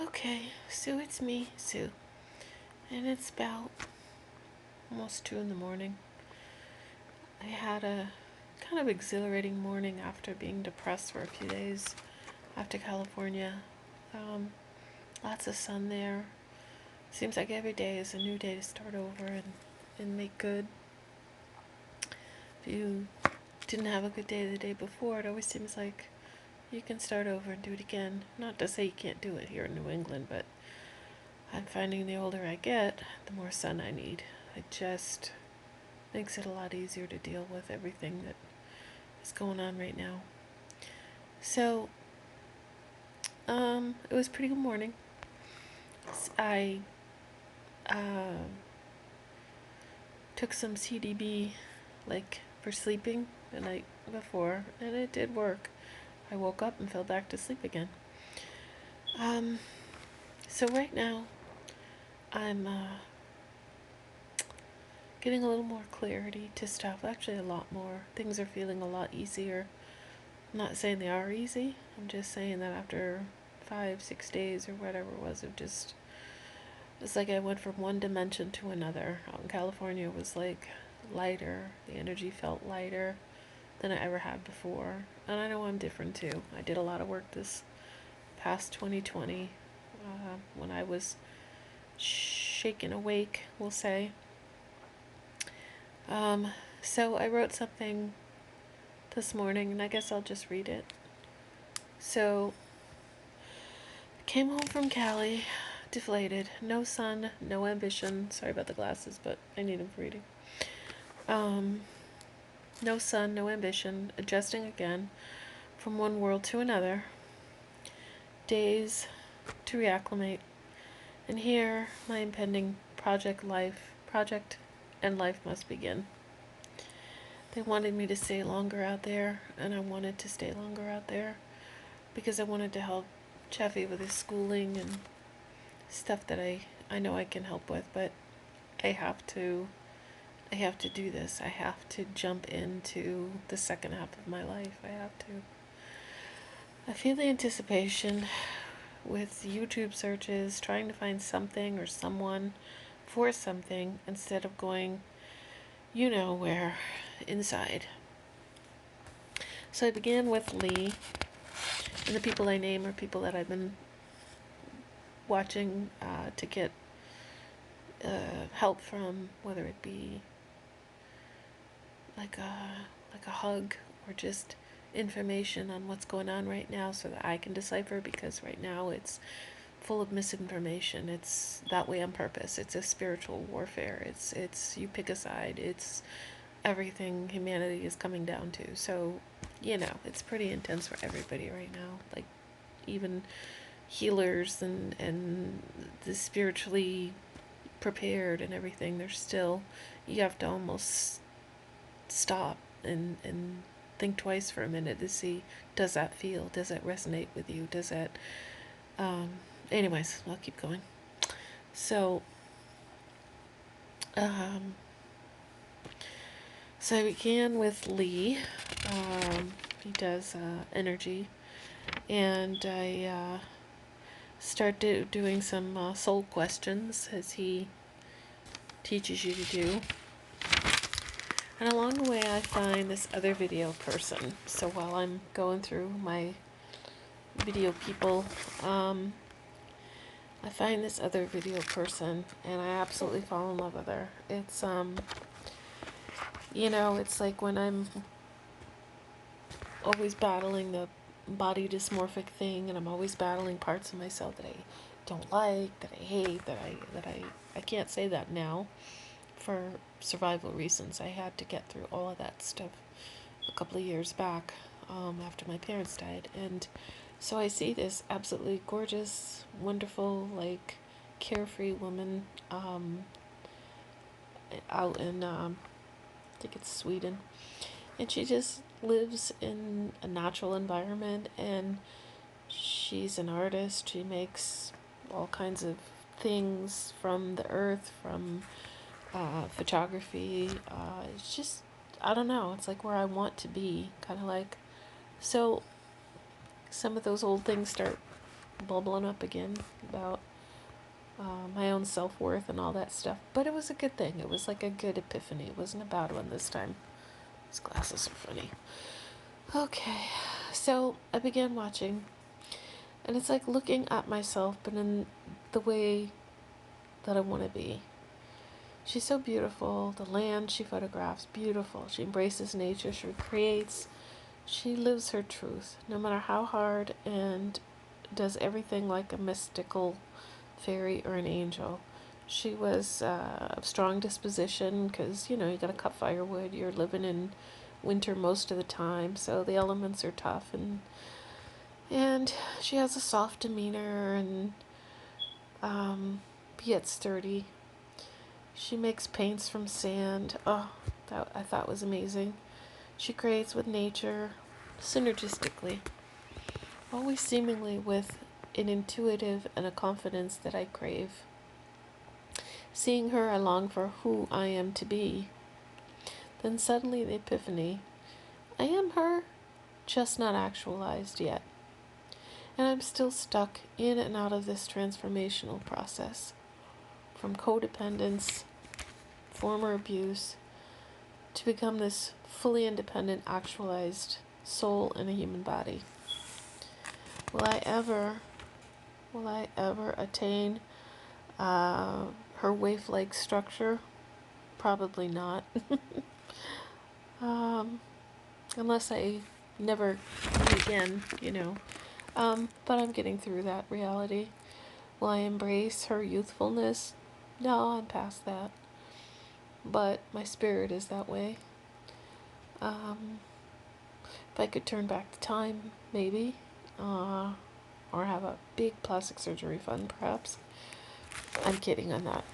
Okay, Sue, it's me, Sue. And it's about almost 2 in the morning. I had a kind of exhilarating morning after being depressed for a few days after California. Um, Lots of sun there. Seems like every day is a new day to start over and make good. If you didn't have a good day the day before, it always seems like you can start over and do it again. Not to say you can't do it here in New England, but I'm finding the older I get, the more sun I need. It just makes it a lot easier to deal with everything that is going on right now. So, it was a pretty good morning. I took some CDB, like for sleeping the night before, and it did work. I woke up and fell back to sleep again. So right now, I'm getting a little more clarity to stuff. Actually, a lot more. Things are feeling a lot easier. I'm not saying they are easy. I'm just saying that after 5, 6 days or whatever it was, it's like I went from one dimension to another. Out in California, it was like lighter. The energy felt lighter than I ever had before. And I know I'm different too. I did a lot of work this past 2020 when I was shaken awake, we'll say. So I wrote something this morning, and I guess I'll just read it. So, came home from Cali, deflated, no sun, no ambition. Sorry about the glasses, but I need them for reading. No sun, no ambition, adjusting again from one world to another. Days to reacclimate. And here, my impending project and life must begin. They wanted me to stay longer out there, and I wanted to stay longer out there because I wanted to help Cheffy with his schooling and stuff that I know I can help with, but I have to do this. I have to jump into the second half of my life. I feel the anticipation with YouTube searches, trying to find something or someone for something instead of going, where, inside. So I began with Lee, and the people I name are people that I've been watching to get help from, whether it be like a hug or just information on what's going on right now so that I can decipher, because right now it's full of misinformation. It's that way on purpose. It's a spiritual warfare. It's you pick a side. It's everything humanity is coming down to. So, it's pretty intense for everybody right now. Like even healers and the spiritually prepared and everything, they're still, you have to almost stop and think twice for a minute to see, does that resonate with you? Does that anyways, I'll keep going. So I began with Lee. He does energy, and I started doing some soul questions, as he teaches you to do. And along the way, I find this other video person. So while I'm going through my video people, I find this other video person, and I absolutely fall in love with her. It's it's like when I'm always battling the body dysmorphic thing, and I'm always battling parts of myself that I don't like, that I hate, that I can't say that now for survival reasons. I had to get through all of that stuff a couple of years back after my parents died, and so I see this absolutely gorgeous, wonderful, like carefree woman out in I think it's Sweden, and she just lives in a natural environment, and she's an artist. She makes all kinds of things from the earth, from photography. It's just, I don't know, it's like where I want to be, kind of like. So some of those old things start bubbling up again about my own self-worth and all that stuff. But it was a good thing. It was like a good epiphany. It wasn't a bad one this time. These glasses are funny. Okay, so I began watching, and it's like looking at myself, but in the way that I want to be. She's so beautiful. The land she photographs, beautiful. She embraces nature. She creates. She lives her truth, no matter how hard, and does everything like a mystical fairy or an angel. She was of strong disposition because, you got to cut firewood. You're living in winter most of the time, so the elements are tough, and she has a soft demeanor and yet sturdy. She makes paints from sand. Oh, that I thought was amazing. She creates with nature synergistically, always seemingly with an intuitive and a confidence that I crave. Seeing her, I long for who I am to be. Then suddenly the epiphany. I am her, just not actualized yet. And I'm still stuck in and out of this transformational process. From codependence, former abuse, to become this fully independent, actualized soul in a human body. Will I ever attain her wave-like structure? Probably not. Unless I never again. But I'm getting through that reality. Will I embrace her youthfulness? No, I'm past that. But my spirit is that way. If I could turn back the time, maybe. Or have a big plastic surgery fund, perhaps. I'm kidding on that.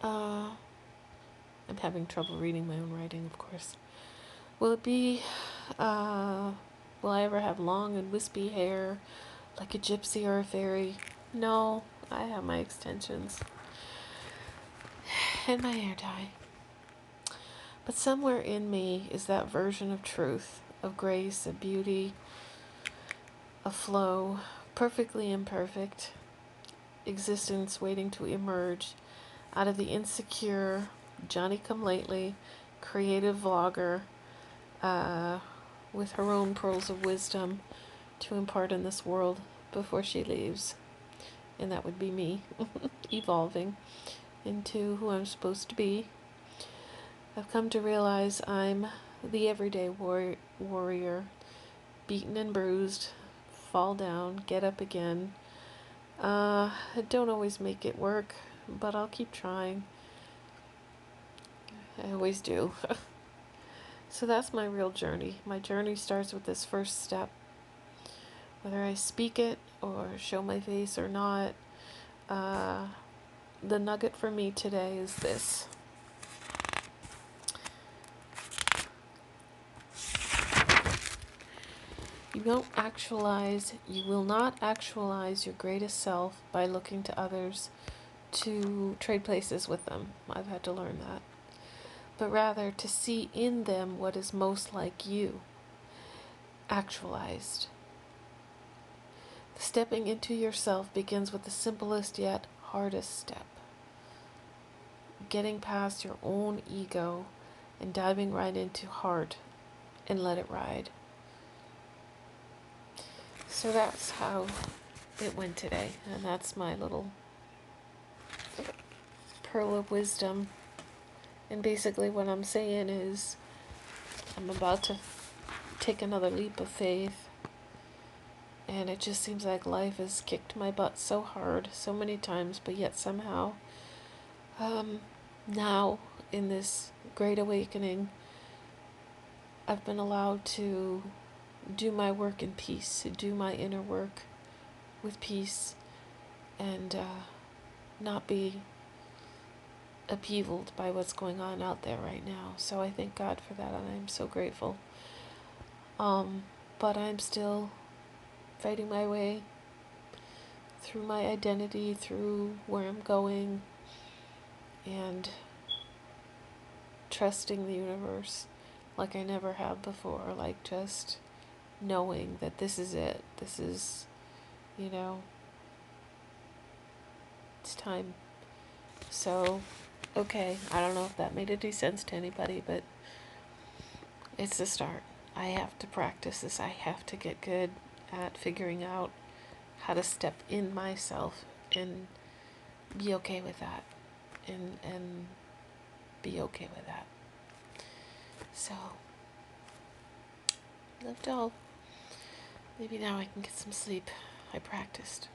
I'm having trouble reading my own writing, of course. Will it be, will I ever have long and wispy hair like a gypsy or a fairy? No, I have my extensions. And my hair dye. But somewhere in me is that version of truth, of grace, of beauty, of flow, perfectly imperfect existence waiting to emerge out of the insecure, Johnny-come-lately, creative vlogger with her own pearls of wisdom to impart in this world before she leaves. And that would be me, evolving into who I'm supposed to be. I've come to realize I'm the everyday warrior, beaten and bruised, fall down, get up again. I don't always make it work, but I'll keep trying. I always do. So that's my real journey. My journey starts with this first step. Whether I speak it or show my face or not, the nugget for me today is this. You will not actualize your greatest self by looking to others to trade places with them. I've had to learn that. But rather to see in them what is most like you, actualized. Stepping into yourself begins with the simplest yet hardest step. Getting past your own ego and diving right into heart and let it ride. So that's how it went today, and that's my little pearl of wisdom. And basically what I'm saying is I'm about to take another leap of faith, and it just seems like life has kicked my butt so hard, so many times, but yet somehow now in this great awakening I've been allowed to do my work in peace, to do my inner work with peace, and not be upheavaled by what's going on out there right now. So I thank God for that, and I'm so grateful. But I'm still fighting my way through my identity, through where I'm going, and trusting the universe like I never have before, like just knowing that this is it. This is, you know, it's time. So, okay, I don't know if that made any sense to anybody, but it's a start. I have to practice this. I have to get good at figuring out how to step in myself and be okay with that. And be okay with that. So, love to all. Maybe now I can get some sleep. I practiced.